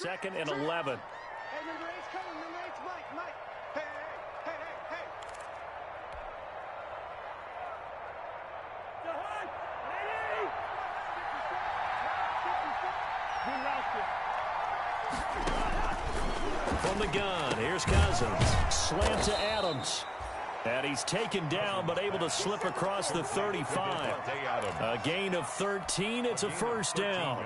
2nd and 11. Hey, number 8's coming. Number 8's Mike. Mike. Hey, hey, hey, hey, hey. From the gun, here's Cousins. Slant to Adams. And he's taken down, but able to slip across the 35. A gain of 13. It's a first down.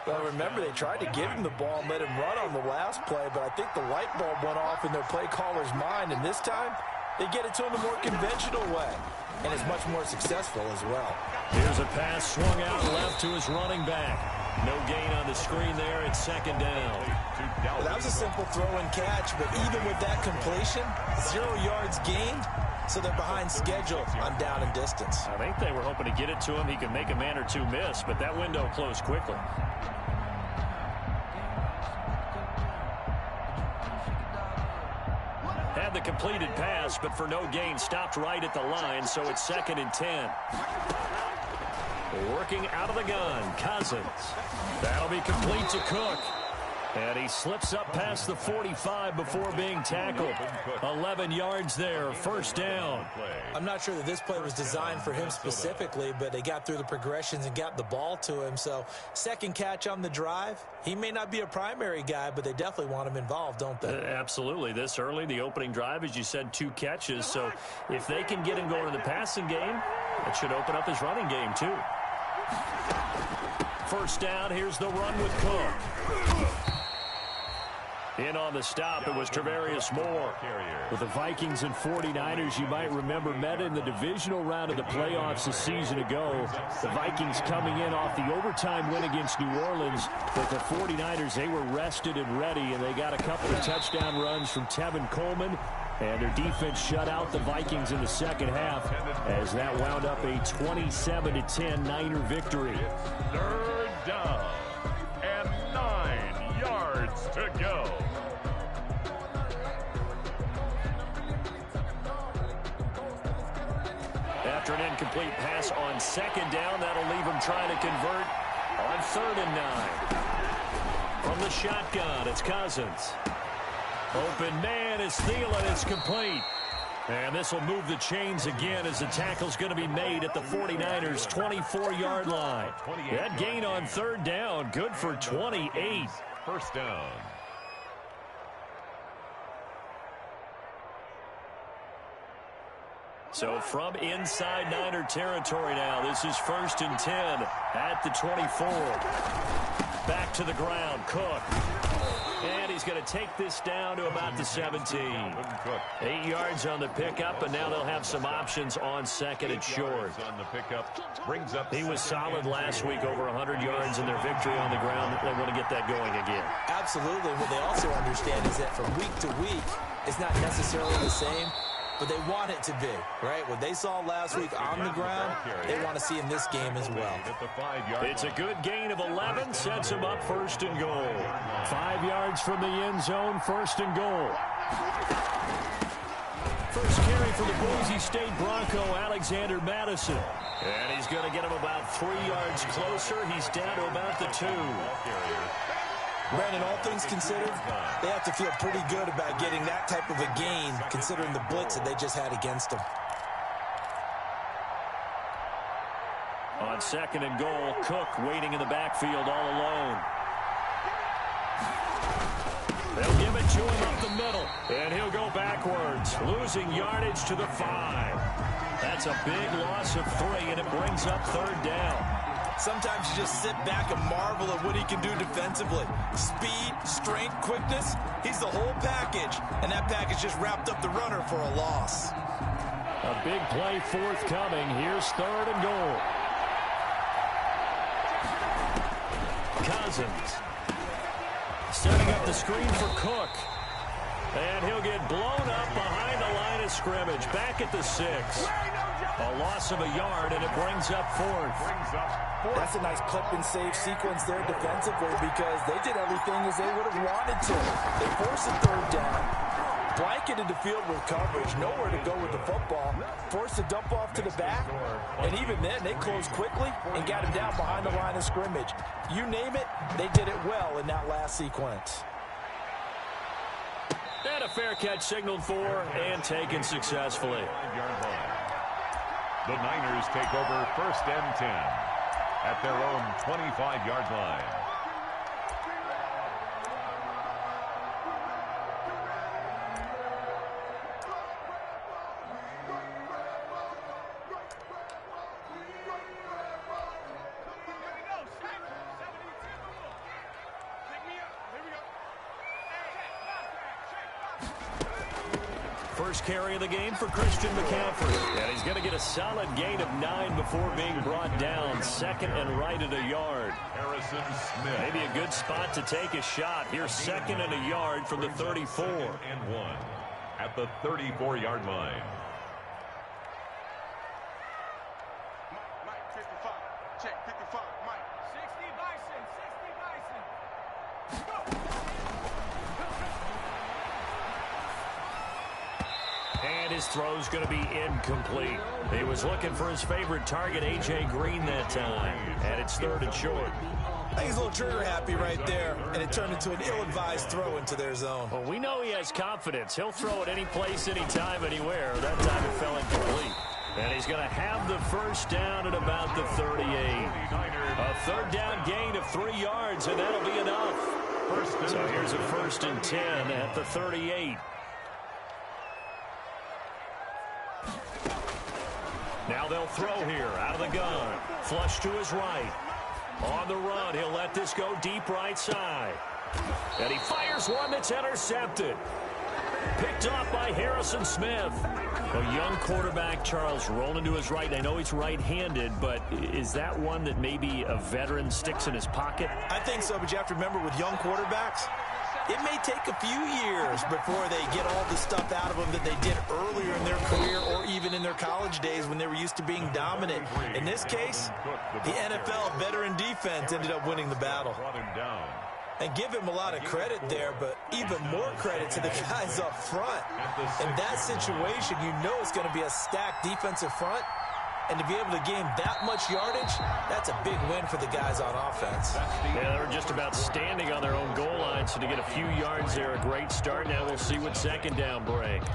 Well, remember, they tried to give him the ball and let him run on the last play, but I think the light bulb went off in their play caller's mind, and this time they get it to him the more conventional way, and it's much more successful as well. Here's a pass swung out left to his running back. No gain on the screen there. It's 2nd down. Well, that was a simple throw and catch, but even with that completion, 0 yards gained, so they're behind schedule on down and distance. I think they were hoping to get it to him. He could make a man or two miss, but that window closed quickly. Had the completed pass, but for no gain, stopped right at the line, so it's 2nd and 10. Working out of the gun, Cousins. That'll be complete to Cook. And he slips up past the 45 before being tackled. 11 yards there, first down. I'm not sure that this play was designed for him specifically, but they got through the progressions and got the ball to him. So, second catch on the drive. He may not be a primary guy, but they definitely want him involved, don't they? Absolutely. This early, the opening drive, as you said, 2 catches. So, if they can get him going in the passing game, it should open up his running game, too. First down, here's the run with Cook. In on the stop, it was Travarius Moore. With the Vikings and 49ers, you might remember, met in the divisional round of the playoffs a season ago. The Vikings coming in off the overtime win against New Orleans. But the 49ers, they were rested and ready, and they got a couple of touchdown runs from Tevin Coleman. And their defense shut out the Vikings in the second half as that wound up a 27-10 Niner victory. 3rd down and 9 yards to go. After an incomplete pass on 2nd down, that'll leave him trying to convert on 3rd and 9. From the shotgun, it's Cousins. Open man is Thielen. It's complete. And this will move the chains again as the tackle's going to be made at the 49ers' 24-yard line. That gain on 3rd down, good for 28. First down. So from inside Niner territory now, this is 1st and 10 at the 24. Back to the ground, Cook. And he's going to take this down to about the 17. 8 yards on the pickup, and now they'll have some options on 2nd and short. He was solid last week, over 100 yards in their victory on the ground. They want to get that going again. Absolutely. What they also understand is that from week to week, it's not necessarily the same, but they want it to be, right? What they saw last week on the ground, they want to see in this game as well. It's a good gain of 11, sets him up 1st and goal. 5 yards from the end zone, 1st and goal. First carry for the Boise State Bronco, Alexander Madison. And he's going to get him about 3 yards closer. He's down to about the 2. Brandon, all things considered, they have to feel pretty good about getting that type of a gain, considering the blitz that they just had against them. On 2nd and goal, Cook waiting in the backfield all alone. They'll give it to him up the middle, and he'll go backwards, losing yardage to the 5. That's a big loss of 3, and it brings up 3rd down. Sometimes you just sit back and marvel at what he can do defensively. Speed, strength, quickness, he's the whole package. And that package just wrapped up the runner for a loss. A big play forthcoming. Here's 3rd and goal. Cousins setting up the screen for Cook. And he'll get blown up behind the line of scrimmage. Back at the 6. A loss of a yard, and it brings up 4th. That's a nice clip and save sequence there defensively because they did everything as they would have wanted to. They forced a 3rd down, blanket flooded the field with coverage, nowhere to go with the football, forced to dump off to the back, and even then they closed quickly and got him down behind the line of scrimmage. You name it, they did it well in that last sequence. And a fair catch signaled for and taken successfully. The Niners take over 1st and 10 at their own 25-yard line. First carry of the game for Christian McCaffrey. And he's going to get a solid gain of 9 before being brought down. Second and right at a yard. Harrison Smith. Maybe a good spot to take a shot. Here's 2nd and a yard from the 34. 2nd and 1 at the 34-yard line. Mike, 55. Check, 55. Mike. 60 Bison. 60 Bison. Go. And his throw's going to be incomplete. He was looking for his favorite target, A.J. Green, that time. And it's 3rd and short. I think he's a little trigger happy right there, and it turned into an ill-advised throw into their zone. Well, we know he has confidence. He'll throw it any place, anytime, anywhere. That time it fell incomplete. And he's going to have the first down at about the 38. A 3rd down gain of 3 yards, and that'll be enough. So here's a 1st and 10 at the 38. Now they'll throw here out of the gun. Flush to his right. On the run, he'll let this go deep right side. And he fires one that's intercepted. Picked off by Harrison Smith. A young quarterback, Charles, rolling to his right. I know he's right-handed, but is that one that maybe a veteran sticks in his pocket? I think so, but you have to remember with young quarterbacks, it may take a few years before they get all the stuff out of them that they did earlier in their career or even in their college days when they were used to being dominant. In this case, the NFL veteran defense ended up winning the battle. And give him a lot of credit there, but even more credit to the guys up front. In that situation, you know it's going to be a stacked defensive front. And to be able to gain that much yardage, that's a big win for the guys on offense. Yeah, they were just about standing on their own goal line, so to get a few yards there, a great start. Now we'll see what 2nd down brings.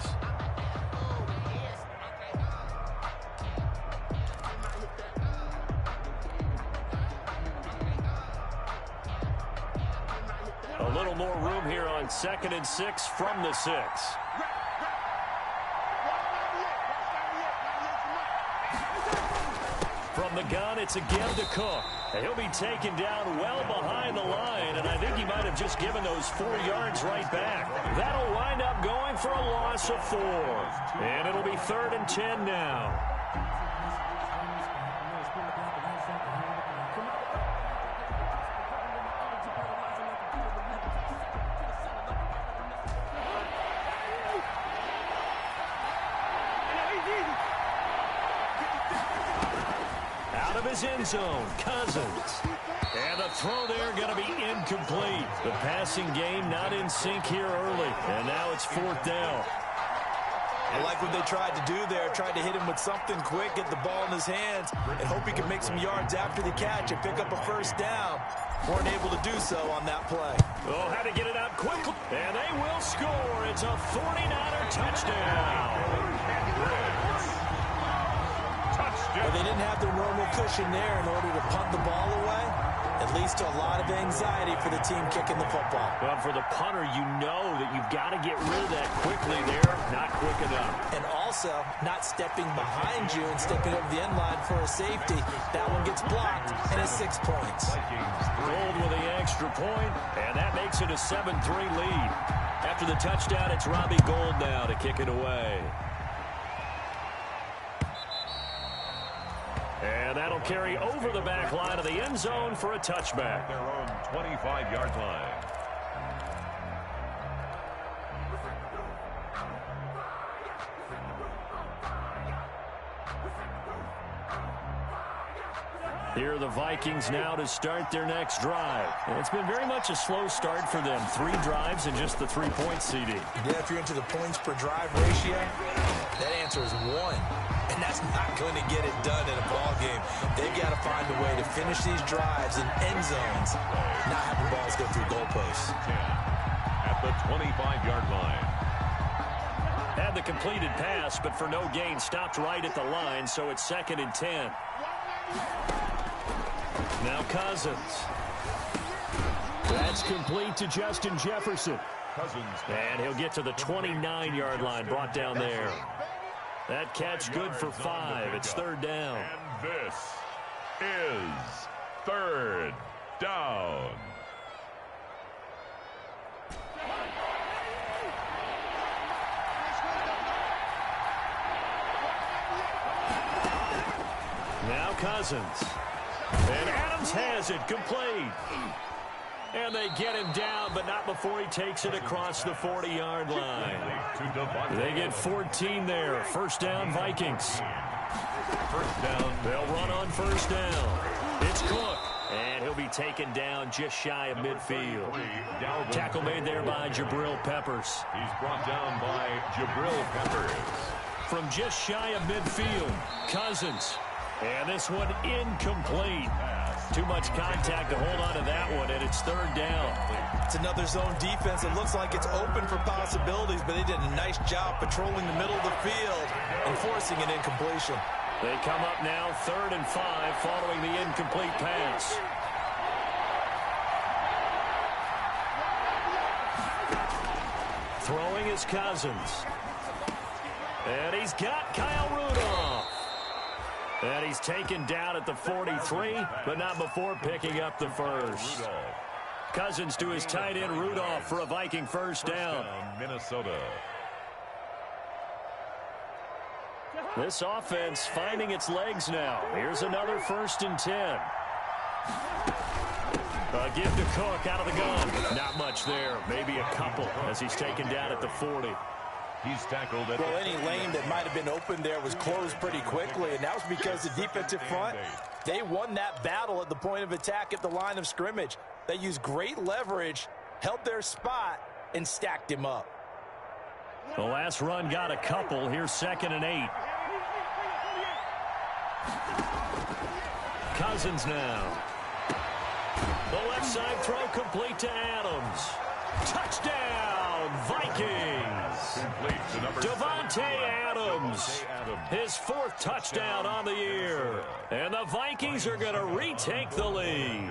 A little more room here on 2nd and 6 from the 6. From the gun, it's again to Cook. He'll be taken down well behind the line, and I think he might have just given those 4 yards right back. That'll wind up going for a loss of 4. And it'll be 3rd and 10 now. His end zone, Cousins. And the throw there going to be incomplete. The passing game not in sync here early. And now it's 4th down. I like what they tried to do there. Tried to hit him with something quick, get the ball in his hands, and hope he can make some yards after the catch and pick up a 1st down. Weren't able to do so on that play. Oh, had to get it out quickly. And they will score. It's a 49er touchdown. Well, they didn't have their normal cushion there in order to punt the ball away. It leads to a lot of anxiety for the team kicking the football. Well, for the punter, you know that you've got to get rid of that quickly there. Not quick enough. And also, not stepping behind you and stepping over the end line for a safety. That one gets blocked, and it's 6 points. Gold with the extra point, and that makes it a 7-3 lead. After the touchdown, it's Robbie Gould now to kick it away. And that'll carry over the back line of the end zone for a touchback. Their own 25-yard line. Here are the Vikings now to start their next drive. And it's been very much a slow start for them. 3 drives and just the 3-point CD. Yeah, if you're into the points per drive ratio, that answer is 1. And that's not going to get it done in a ball game. They've got to find a way to finish these drives in end zones, not having balls go through goalposts. 10 at the 25-yard line. Had the completed pass, but for no gain, stopped right at the line, so it's 2nd and 10. Now Cousins. That's complete to Justin Jefferson. And he'll get to the 29-yard line, brought down there. That catch good for 5. It's 3rd down. And this is 3rd down. Now Cousins. And Adams has it complete. And they get him down, but not before he takes it across the 40-yard line. They get 14 there. 1st down, Vikings. 1st down. They'll run on 1st down. It's Cook. And he'll be taken down just shy of midfield. Tackle made there by Jabril Peppers. He's brought down by Jabril Peppers. From just shy of midfield, Cousins. And this one incomplete. Too much contact to hold on to that one, and it's 3rd down. It's another zone defense. It looks like it's open for possibilities, but they did a nice job patrolling the middle of the field and forcing an incompletion. They come up now 3rd and 5 following the incomplete pass. Throwing is Cousins. And he's got Kyle Rudolph. And he's taken down at the 43, but not before picking up the 1st. Cousins to his tight end Rudolph for a Viking 1st down. Minnesota. This offense finding its legs now. Here's another 1st and 10. Give to Cook out of the gun. Not much there. Maybe a couple as he's taken down at the 40. He's tackled at any lane that might have been open there was closed pretty quickly, and that was because the defensive front, they won that battle at the point of attack at the line of scrimmage. They used great leverage, held their spot, and stacked him up. The last run got a couple. Here's 2nd and 8. Cousins now. The left side throw complete to Adams. Touchdown, Vikings. Devontae Adams. His 4th touchdown on the year. And the Vikings are going to retake the lead.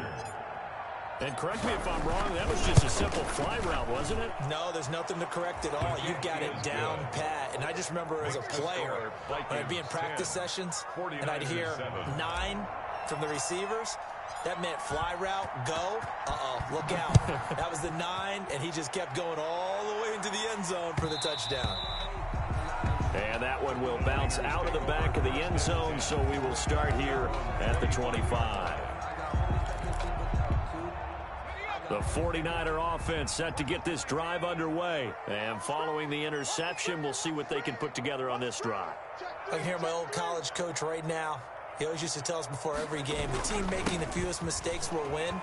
And correct me if I'm wrong, that was just a simple fly route, wasn't it? No, there's nothing to correct at all. You've got it down pat. And I just remember as a player, when I'd be in practice sessions, and I'd hear 9 from the receivers, that meant fly route, go, look out. That was the 9, and he just kept going all the way into the end zone for the touchdown. And that one will bounce out of the back of the end zone, so we will start here at the 25. The 49er offense set to get this drive underway. And following the interception, we'll see what they can put together on this drive. I can hear my old college coach right now. He always used to tell us before every game, the team making the fewest mistakes will win.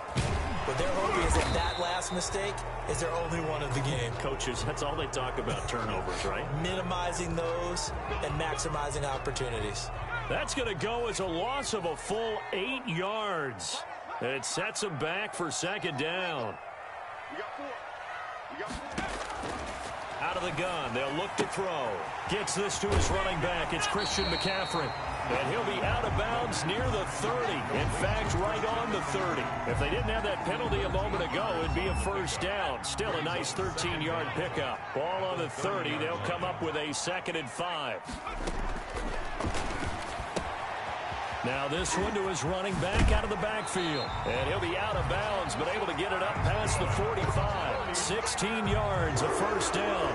But their hope is that last mistake is their only one of the game. Coaches, that's all they talk about, turnovers, right? Minimizing those and maximizing opportunities. That's going to go as a loss of a full 8 yards. It sets them back for 2nd down. Out of the gun, they'll look to throw. Gets this to his running back. It's Christian McCaffrey. And he'll be out of bounds near the 30. In fact, right on the 30. If they didn't have that penalty a moment ago, it'd be a 1st down. Still a nice 13-yard pickup. Ball on the 30. They'll come up with a 2nd and 5. Now this one to his running back out of the backfield. And he'll be out of bounds, but able to get it up past the 45. 16 yards, a 1st down.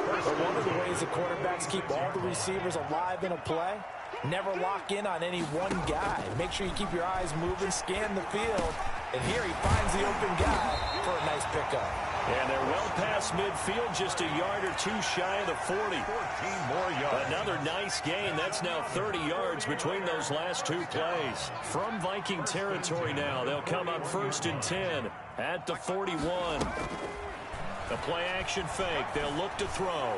But one of the ways the quarterbacks keep all the receivers alive in a play, never lock in on any one guy. Make sure you keep your eyes moving, scan the field, and here he finds the open guy for a nice pickup. And they're well past midfield, just a yard or two shy of the 40. 14 more yards. Another nice gain. That's now 30 yards between those last two plays. From Viking territory now, they'll come up 1st and 10 at the 41. The play action fake. They'll look to throw.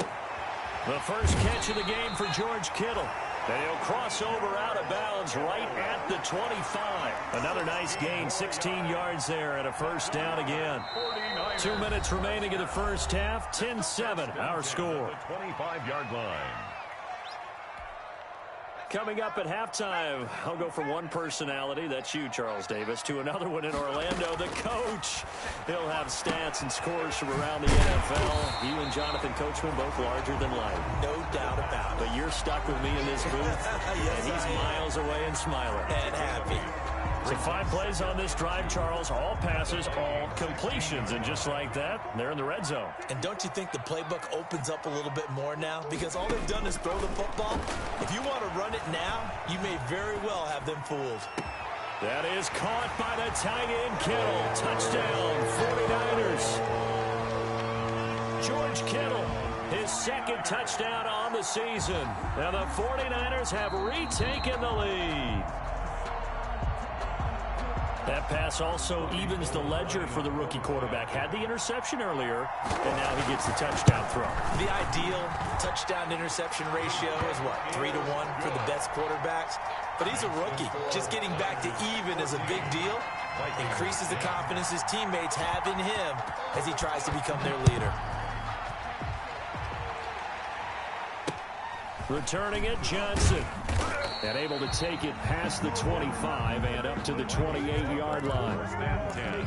The first catch of the game for George Kittle. And he'll cross over out of bounds right at the 25. Another nice gain, 16 yards there and a first down again. 2 minutes remaining in the first half, 10-7 our score. 25-yard line. Coming up at halftime, I'll go from one personality, that's you, Charles Davis, to another one in Orlando, the coach. He'll have stats and scores from around the NFL. You and Jonathan Coachman both larger than life. No doubt about it. But you're stuck with me in this booth, yes, and he's miles away and smiling. And happy. So 5 plays on this drive, Charles. All passes, all completions. And just like that, they're in the red zone. And don't you think the playbook opens up a little bit more now? Because all they've done is throw the football. If you want to run it now, you may very well have them fooled. That is caught by the tight end, Kittle. Touchdown, 49ers. George Kittle, his second touchdown on the season. Now the 49ers have retaken the lead. That pass also evens the ledger for the rookie quarterback. Had the interception earlier, and now he gets the touchdown throw. The ideal touchdown-interception ratio is, what, 3 to 1 for the best quarterbacks? But he's a rookie. Just getting back to even is a big deal. Increases the confidence his teammates have in him as he tries to become their leader. Returning it, Johnson. And able to take it past the 25 and up to the 28-yard line. 10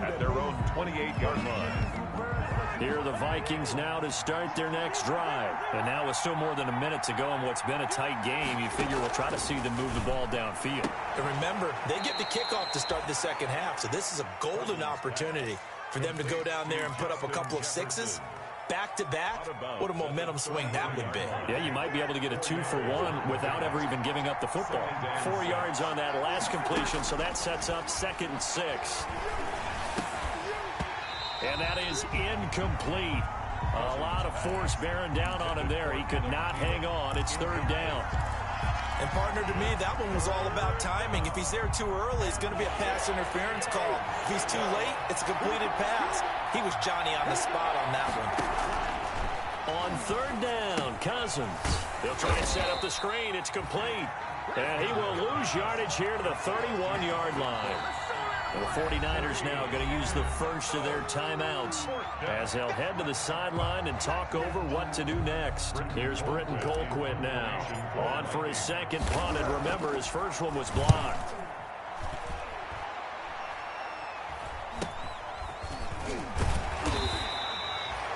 at their own 28-yard line. Here are the Vikings now to start their next drive. And now with still more than a minute to go in what's been a tight game, you figure we'll try to see them move the ball downfield. And remember, they get the kickoff to start the second half, so this is a golden opportunity for them to go down there and put up a couple of sixes. Back-to-back, what a momentum swing that would be. Yeah, you might be able to get a 2-for-1 without ever even giving up the football. 4 yards on that last completion, so that sets up 2nd and 6. And that is incomplete. A lot of force bearing down on him there. He could not hang on. It's 3rd down. And, partner, to me, that one was all about timing. If he's there too early, it's going to be a pass interference call. If he's too late, it's a completed pass. He was Johnny on the spot on that one. On 3rd down, Cousins. He'll try and set up the screen. It's complete. And he will lose yardage here to the 31-yard line. And the 49ers now going to use the first of their timeouts as they'll head to the sideline and talk over what to do next. Here's Britton Colquitt now. On for his second punt, and remember, his first one was blocked.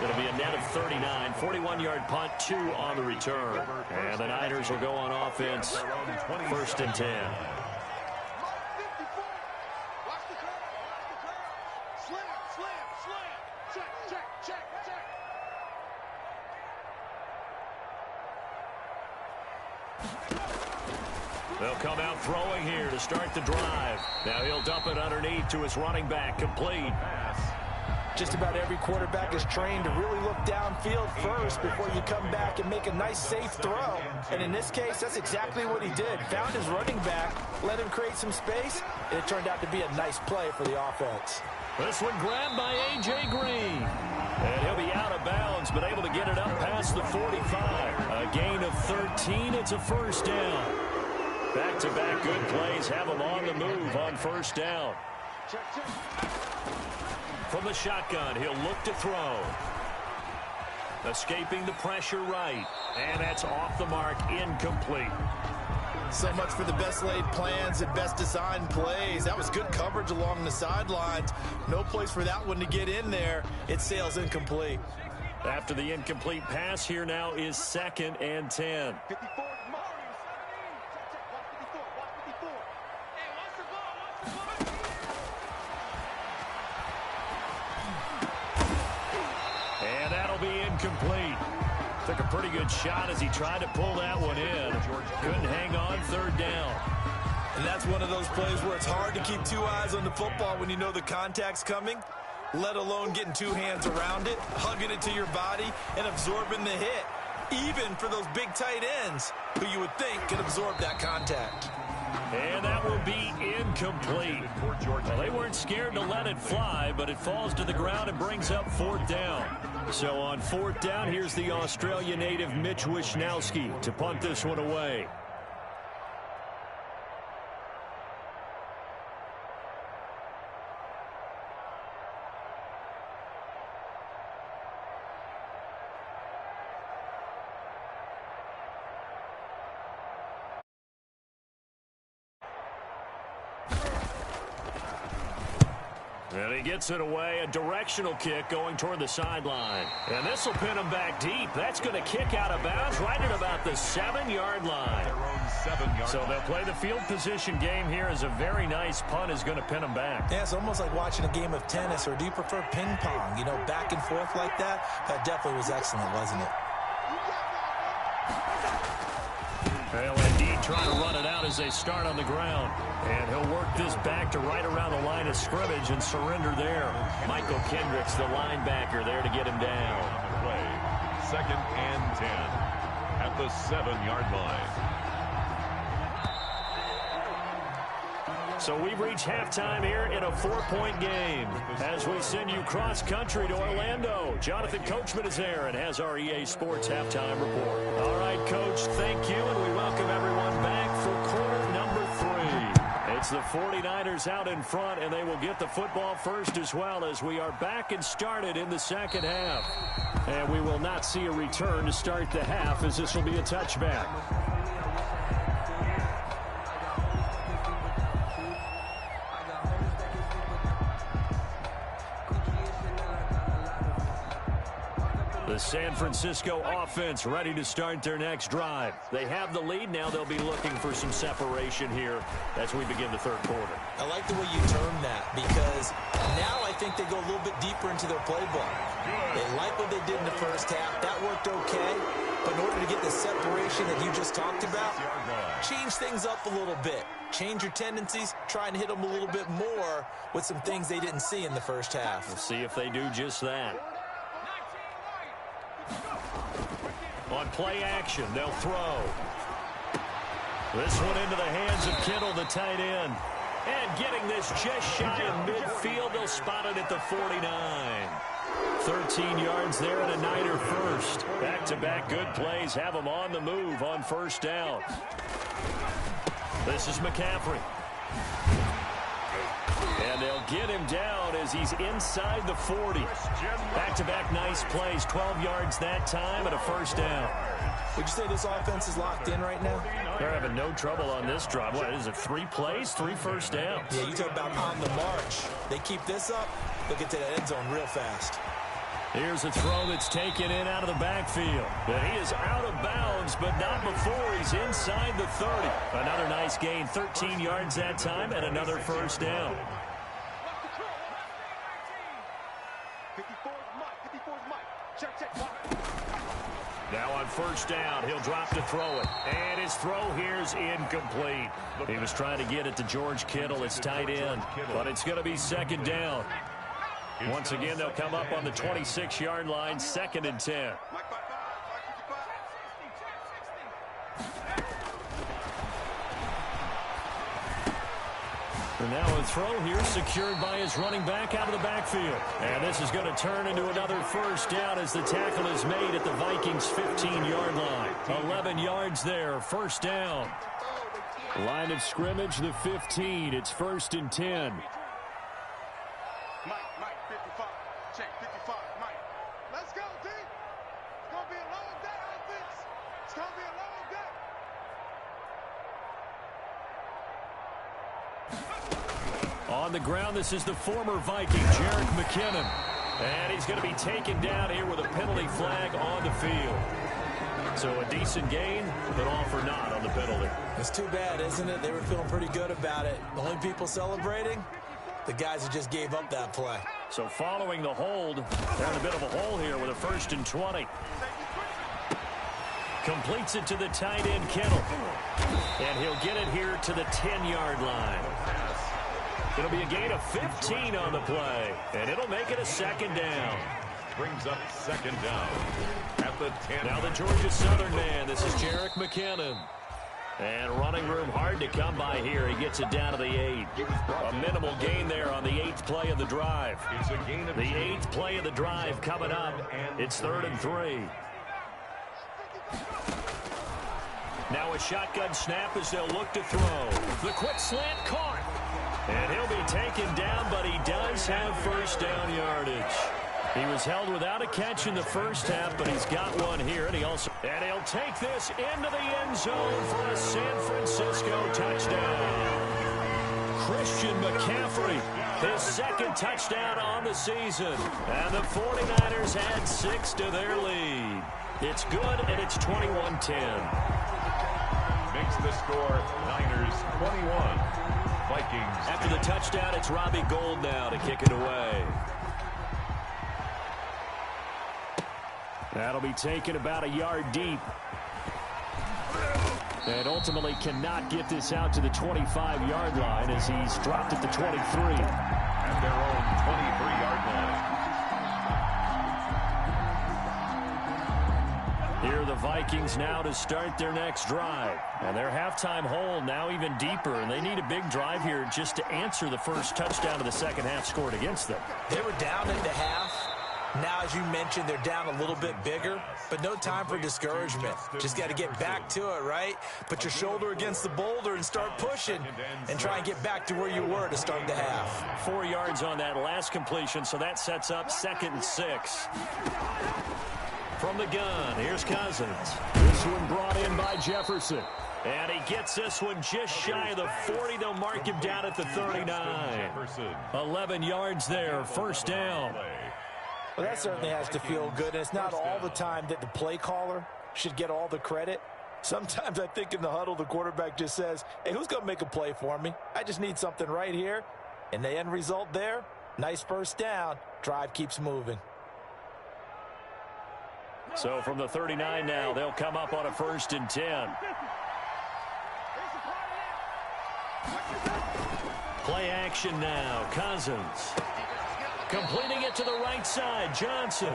It'll be a net of 39, 41-yard punt, 2 on the return. And the Niners will go on offense, 1st and 10. They'll come out throwing here to start the drive. Now he'll dump it underneath to his running back, complete. Just about every quarterback is trained to really look downfield first before you come back and make a nice, safe throw. And in this case, that's exactly what he did. Found his running back, let him create some space, and it turned out to be a nice play for the offense. This one grabbed by A.J. Green. And he'll be out of bounds, but able to get it up past the 45. A gain of 13. It's a first down. Back-to-back good plays have him on the move on first down. From the shotgun, he'll look to throw. Escaping the pressure right. And that's off the mark, incomplete. So much for the best laid plans and best designed plays. That was good coverage along the sidelines. No place for that one to get in there. It sails incomplete. After the incomplete pass, here now is 2nd and 10. And that'll be incomplete. Took a pretty good shot as he tried to pull that one in. Couldn't hang on, 3rd down. And that's one of those plays where it's hard to keep 2 eyes on the football when you know the contact's coming. let alone getting two hands around it, hugging it to your body, and absorbing the hit. Even for those big tight ends who you would think could absorb that contact. And that will be incomplete. Well, they weren't scared to let it fly, but it falls to the ground and brings up 4th down. So on 4th down, here's the Australia native Mitch Wishnowski to punt this one away. And he gets it away, a directional kick going toward the sideline. And this will pin him back deep. That's going to kick out of bounds right at about the 7-yard line. So they'll play the field position game here as a very nice punt is going to pin him back. Yeah, it's almost like watching a game of tennis, or do you prefer ping pong? You know, back and forth like that? That definitely was excellent, wasn't it? Well, indeed, trying to run it out as they start on the ground. And he'll work this back to right around the line of scrimmage and surrender there. Michael Kendricks, the linebacker, there to get him down. On the play, 2nd and 10 at the 7-yard line. So we've reached halftime here in a 4-point game. As we send you cross-country to Orlando, Jonathan Coachman is there and has our EA Sports halftime report. All right, Coach, thank you, and we welcome everyone back for quarter number 3. It's the 49ers out in front, and they will get the football first as well as we are back and started in the second half. And we will not see a return to start the half, as this will be a touchback. The San Francisco offense ready to start their next drive. They have the lead. Now they'll be looking for some separation here as we begin the third quarter. I like the way you termed that, because now I think they go a little bit deeper into their playbook. They like what they did in the first half. That worked okay. But in order to get the separation that you just talked about, change things up a little bit. Change your tendencies, try and hit them a little bit more with some things they didn't see in the first half. We'll see if they do just that. On play action, they'll throw. This one into the hands of Kittle, the tight end. And getting this just shy of midfield, they'll spot it at the 49. 13 yards there and a Niner first. Back-to-back good plays have them on the move on first down. This is McCaffrey. And they'll get him down as he's inside the 40. Back-to-back nice plays, 12 yards that time and a first down. Would you say this offense is locked in right now? They're having no trouble on this drive. What is it, 3 plays, 3 first downs? Yeah, you talk about on the march. They keep this up, they'll get to the end zone real fast. Here's a throw that's taken in out of the backfield. But he is out of bounds, but not before he's inside the 30. Another nice gain, 13 yards that time, and another first down. 54 Mike. Check. Now on first down, he'll drop to throw it. And his throw here's incomplete. He was trying to get it to George Kittle, his tight end. But it's going to be second down. Once again, they'll come up on the 26-yard line, 2nd and 10. And now a throw here secured by his running back out of the backfield. And this is going to turn into another first down as the tackle is made at the Vikings' 15-yard line. 11 yards there, first down. Line of scrimmage, the 15. It's 1st and 10. Mike, 55. Check, 55, Mike. Let's go, D. It's going to be a long day, offense. It's going to be a long day. On the ground, this is the former Viking, Jerick McKinnon. And he's going to be taken down here with a penalty flag on the field. So a decent gain, but all for naught on the penalty. It's too bad, isn't it? They were feeling pretty good about it. The only people celebrating, the guys who just gave up that play. So following the hold, they're in a bit of a hole here with a 1st and 20. Completes it to the tight end, Kittle. And he'll get it here to the 10-yard line. It'll be a gain of 15 on the play, and it'll make it a second down. Brings up second down at the 10. Now the Georgia Southern man. This is Jerick McKinnon. And running room hard to come by here. He gets it down to the 8. A minimal gain there on the 8th play of the drive. It's a gain of the 8th play of the drive coming up. It's 3rd and 3. Now a shotgun snap as they'll look to throw. The quick slant caught. And he'll be taken down, but he does have first down yardage. He was held without a catch in the first half, but he's got one here, and he'll take this into the end zone for a San Francisco touchdown. Christian McCaffrey, his second touchdown on the season, and the 49ers add 6 to their lead. It's good, and it's 21-10. Makes the score Niners 21. Vikings. After the touchdown, it's Robbie Gould now to kick it away. That'll be taken about a yard deep. And ultimately cannot get this out to the 25-yard line as he's dropped at the 23. At their own 23-yard line. Here are the Vikings now to start their next drive. And their halftime hole now even deeper, and they need a big drive here just to answer the first touchdown of the second half scored against them. They were down at the half. Now, as you mentioned, they're down a little bit bigger, but no time for discouragement. Just got to get back to it, right? Put your shoulder against the boulder and start pushing and try and get back to where you were to start the half. 4 yards on that last completion, so that sets up 2nd and 6. From the gun, here's Cousins. This one brought in by Jefferson. And he gets this one just shy of the 40. They'll mark him down at the 39. 11 yards there, first down. Well, that certainly has to feel good, and it's not all the time that the play caller should get all the credit. Sometimes I think in the huddle, the quarterback just says, hey, who's going to make a play for me? I just need something right here. And the end result there, nice first down. Drive keeps moving. So from the 39 now, they'll come up on a 1st and 10. Play action now, Cousins. Completing it to the right side, Johnson.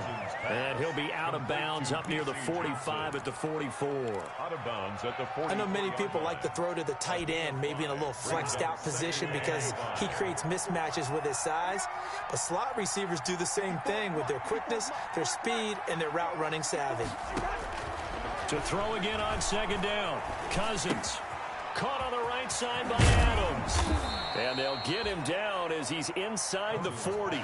And he'll be out of bounds up near the 45 at the 44. Out of bounds at the 44. I know many people like to throw to the tight end, maybe in a little flexed out position because he creates mismatches with his size. But slot receivers do the same thing with their quickness, their speed, and their route running savvy. To throw again on 2nd down, Cousins. Caught on the right side by Adams. And they'll get him down as he's inside the 40.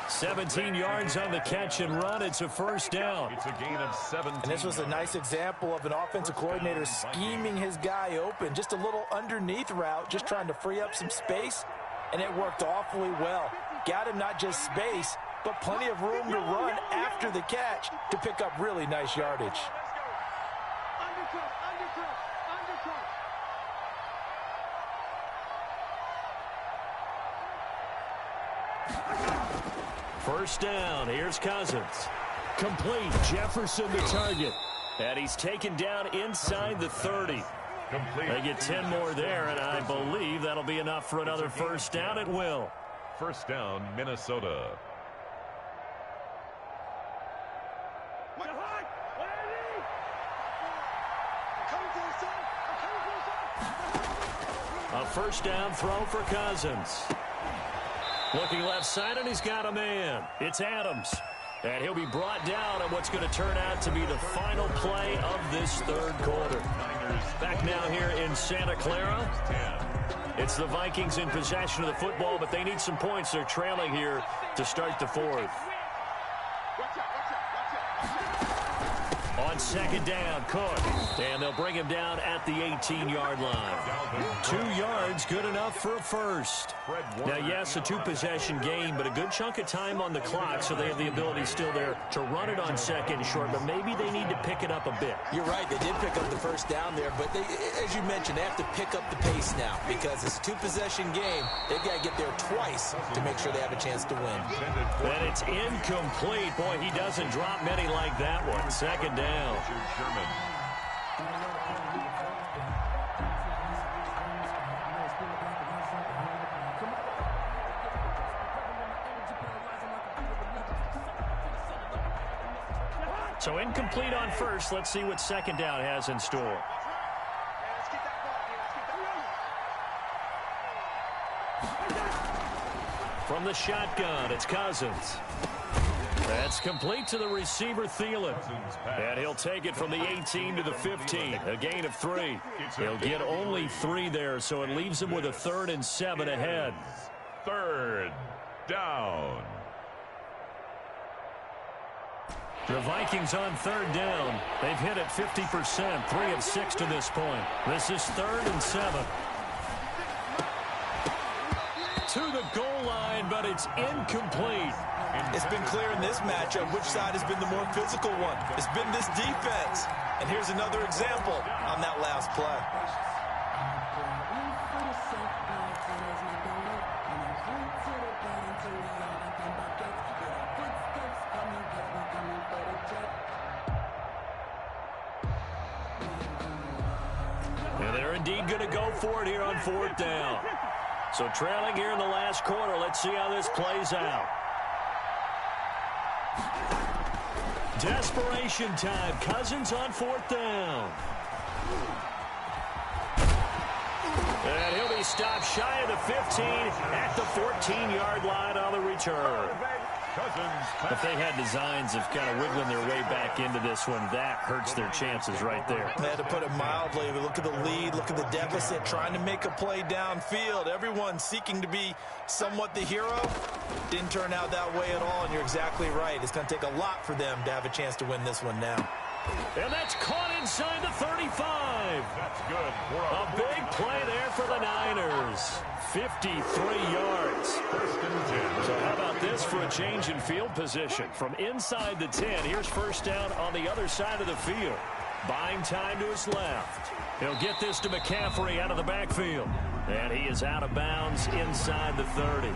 17 yards on the catch and run. It's a first down. It's a gain of 17. And this was a nice example of an offensive coordinator scheming his guy open. Just a little underneath route, just trying to free up some space. And it worked awfully well. Got him not just space, but plenty of room to run after the catch to pick up really nice yardage. First down, here's Cousins. Complete, Jefferson the target. And he's taken down inside the 30. Complete. They get 10 more there, and I believe that'll be enough for another first down. It will. First down, Minnesota. A first down throw for Cousins. Looking left side, and he's got a man. It's Adams. And he'll be brought down on what's going to turn out to be the final play of this 3rd quarter. Back now here in Santa Clara. It's the Vikings in possession of the football, but they need some points. They're trailing here to start the 4th. On 2nd down, Cook. And they'll bring him down at the 18-yard line. 2 yards, good enough for a first. Now, yes, a 2-possession game, but a good chunk of time on the clock, so they have the ability still there to run it on 2nd and short, but maybe they need to pick it up a bit. You're right, they did pick up the first down there, but they, as you mentioned, they have to pick up the pace now because it's a 2-possession game. They've got to get there twice to make sure they have a chance to win. And it's incomplete. Boy, he doesn't drop many like that one. 2nd down. So incomplete on first. Let's see what second down has in store. From the shotgun, it's Cousins. That's complete to the receiver, Thielen. And he'll take it from the 18 to the 15, a gain of 3. He'll get only 3 there, so it leaves him with a 3rd and 7 ahead. 3rd down. The Vikings on 3rd down. They've hit it 50%, 3 of 6 to this point. This is 3rd and 7. To the goal line, but it's incomplete. It's been clear in this matchup which side has been the more physical one. It's been this defense. And here's another example on that last play. And they're indeed going to go for it here on 4th down. So trailing here in the last quarter. Let's see how this plays out. Desperation time. Cousins on 4th down. And he'll be stopped shy of the 15 at the 14-yard line on the return. If they had designs of kind of wiggling their way back into this one, that hurts their chances right there. They had to put it mildly. Look at the lead, look at the deficit, trying to make a play downfield. Everyone seeking to be somewhat the hero. Didn't turn out that way at all, and you're exactly right. It's going to take a lot for them to have a chance to win this one now. And that's caught inside the 35. That's good. A big play there for the Niners. 53 yards. So how about this for a change in field position? From inside the 10, here's 1st down on the other side of the field. Buying time to his left. He'll get this to McCaffrey out of the backfield. And he is out of bounds inside the 30.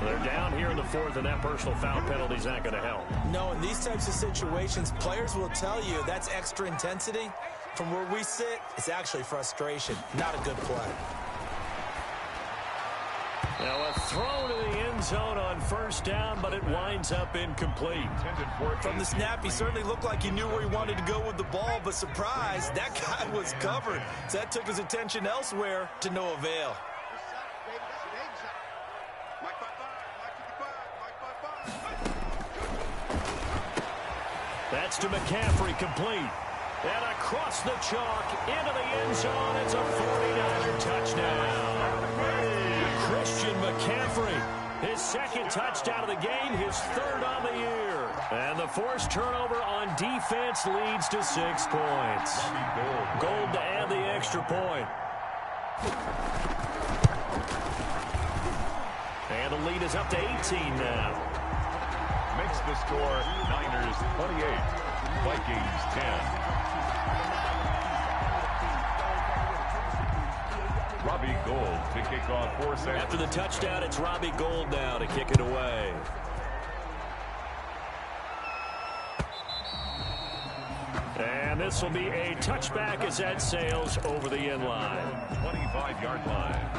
They're down here in the 4th, and that personal foul penalty is not going to help. No, in these types of situations, players will tell you that's extra intensity. From where we sit, it's actually frustration. Not a good play. Now a throw to the end zone on 1st down, but it winds up incomplete. From the snap, he certainly looked like he knew where he wanted to go with the ball, but surprise, that guy was covered. So that took his attention elsewhere to no avail. That's to McCaffrey, complete. And across the chalk, into the end zone, it's a 49er touchdown. Christian McCaffrey, his 2nd touchdown of the game, his 3rd on the year. And the forced turnover on defense leads to 6 points. Gold to add the extra point. And the lead is up to 18 now. Makes the score Niners 28, Vikings 10. Robbie Gould to kick off for San After the touchdown, it's Robbie Gould now to kick it away. And this will be a touchback as that sails over the end line. 25-yard line.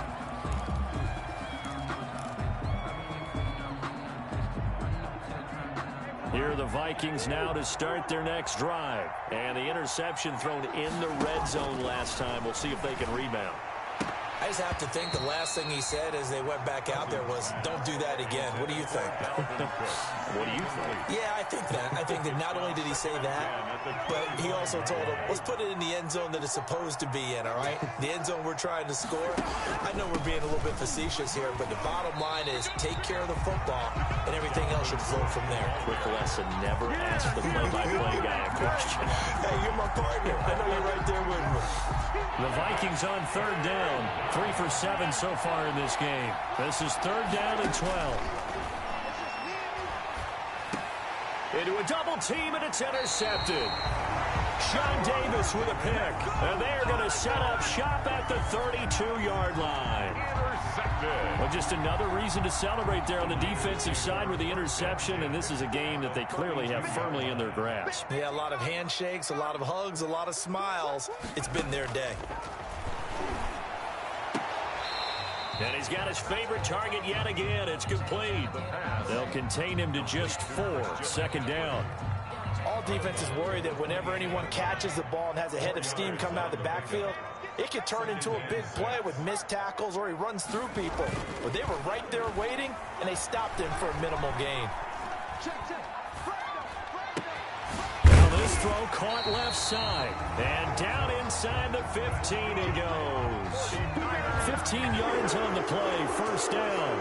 Here are the Vikings now to start their next drive. And the interception thrown in the red zone last time. We'll see if they can rebound. I just have to think the last thing he said as they went back out there was, don't do that again. What do you think? What do you think? Yeah, I think that. I think that not only did he say that, but he also told him, let's put it in the end zone that it's supposed to be in, all right? The end zone we're trying to score. I know we're being a little bit facetious here, but the bottom line is take care of the football, and everything else should flow from there. Quick lesson, never ask the play-by-play guy a question. Hey, you're my partner. I know you're right there with me. The Vikings on 3rd down. 3 for 7 so far in this game. This is 3rd down and 12. Into a double team, and it's intercepted. Sean Davis with a pick. And they are going to set up shop at the 32-yard line. Well, just another reason to celebrate there on the defensive side with the interception, and this is a game that they clearly have firmly in their grasp. Yeah, a lot of handshakes, a lot of hugs, a lot of smiles. It's been their day. And he's got his favorite target yet again. It's complete. They'll contain him to just 4. 2nd down. All defenses worry that whenever anyone catches the ball and has a head of steam coming out of the backfield, it could turn into a big play with missed tackles or he runs through people. But they were right there waiting, and they stopped him for a minimal gain. Now this throw caught left side. And down inside the 15 he goes. 15 yards on the play, first down.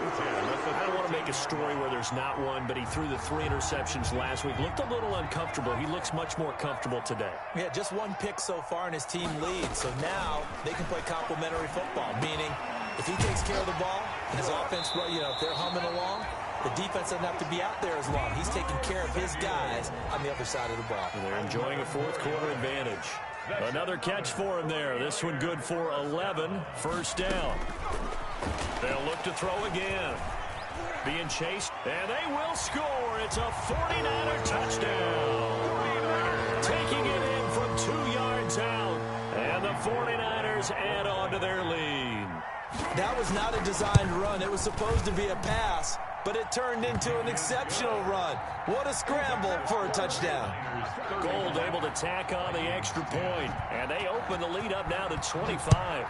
I don't want to make a story where there's not one, but he threw the 3 interceptions last week. Looked a little uncomfortable. He looks much more comfortable today. Yeah, just one pick so far and his team leads. So now they can play complementary football, meaning if he takes care of the ball and his offense, well, if they're humming along, the defense doesn't have to be out there as long. He's taking care of his guys on the other side of the ball. They're enjoying a fourth quarter advantage. Another catch for him there. This one good for 11. First down. They'll look to throw again. Being chased, and they will score. It's a 49er touchdown. Taking it in from 2 yards out. And the 49ers add on to their lead. That was not a designed run. It was supposed to be a pass, but it turned into an exceptional run. What a scramble for a touchdown. Gold able to tack on the extra point, and they open the lead up now to 25.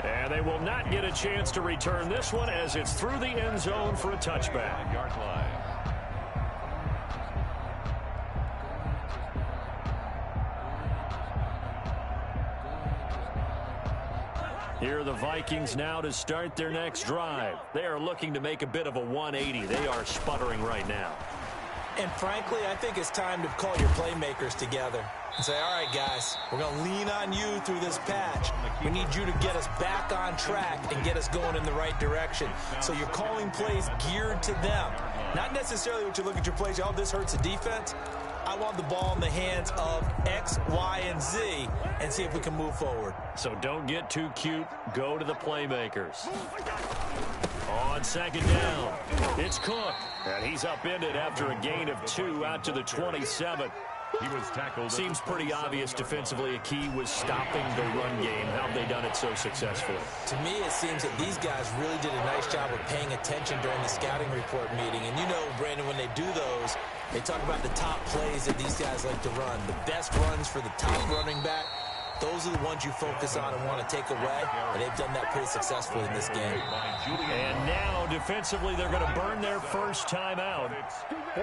And they will not get a chance to return this one as it's through the end zone for a touchback. Yard line. Here are the Vikings now to start their next drive. They are looking to make a bit of a 180. They are sputtering right now. And frankly, I think it's time to call your playmakers together and say, all right, guys, we're going to lean on you through this patch. We need you to get us back on track and get us going in the right direction. So you're calling plays geared to them. Not necessarily what you look at your plays, oh, this hurts the defense. I want the ball in the hands of X, Y, and Z and see if we can move forward. So don't get too cute. Go to the playmakers. On second down, it's Cook. And he's upended after a gain of 2 out to the 27. He was tackled. Seems pretty obvious defensively a key was stopping the run game. How have they done it so successfully? To me, it seems that these guys really did a nice job of paying attention during the scouting report meeting. And you know, Brandon, when they do those, they talk about the top plays that these guys like to run. The best runs for the top running back. Those are the ones you focus on and want to take away, and they've done that pretty successfully in this game. And now, defensively, they're going to burn their first time out.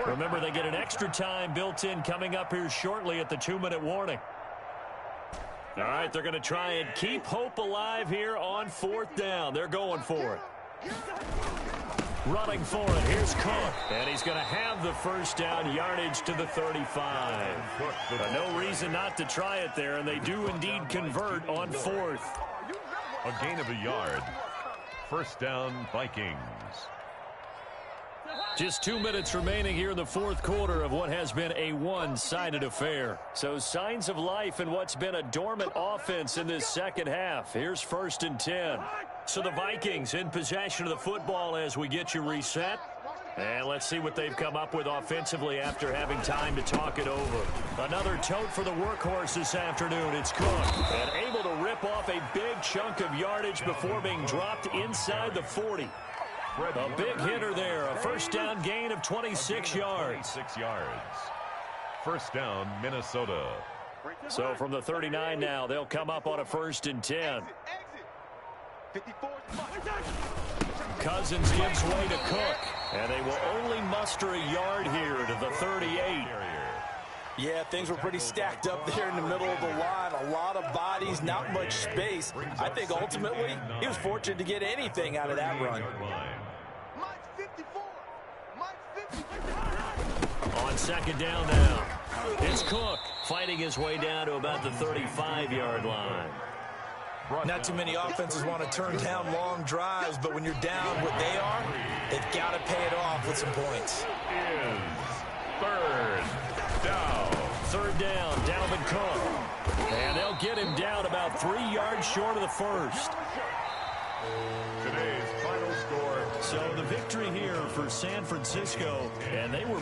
Remember, they get an extra time built in coming up here shortly at the 2-minute warning. All right, they're going to try and keep hope alive here on fourth down. They're going for it. Running for it, here's Cook. And he's going to have the first down, yardage to the 35. But no reason not to try it there, and they do indeed convert on fourth. A gain of a yard. First down, Vikings. Just 2 minutes remaining here in the fourth quarter of what has been a one-sided affair. So signs of life in what's been a dormant offense in this second half. Here's first and 10. So the Vikings in possession of the football as we get you reset. And let's see what they've come up with offensively after having time to talk it over. Another tote for the workhorse this afternoon. It's Cook. And able to rip off a big chunk of yardage before being dropped inside the 40. A big hitter there. A first down gain of 26 yards. 26 yards. First down, Minnesota. So from the 39 now, they'll come up on a first and 10. Cousins gives way to Cook, and they will only muster a yard here to the 38. Yeah, things were pretty stacked up there in the middle of the line. A lot of bodies, not much space. I think ultimately he was fortunate to get anything out of that run. On second down now, it's Cook fighting his way down to about the 35-yard line. Not too many offenses want to turn down long drives, but when you're down what they are, they've got to pay it off with some points. Third down, Dalvin Cook. And they'll get him down about 3 yards short of the first. Today's final score. So the victory here for San Francisco, and they were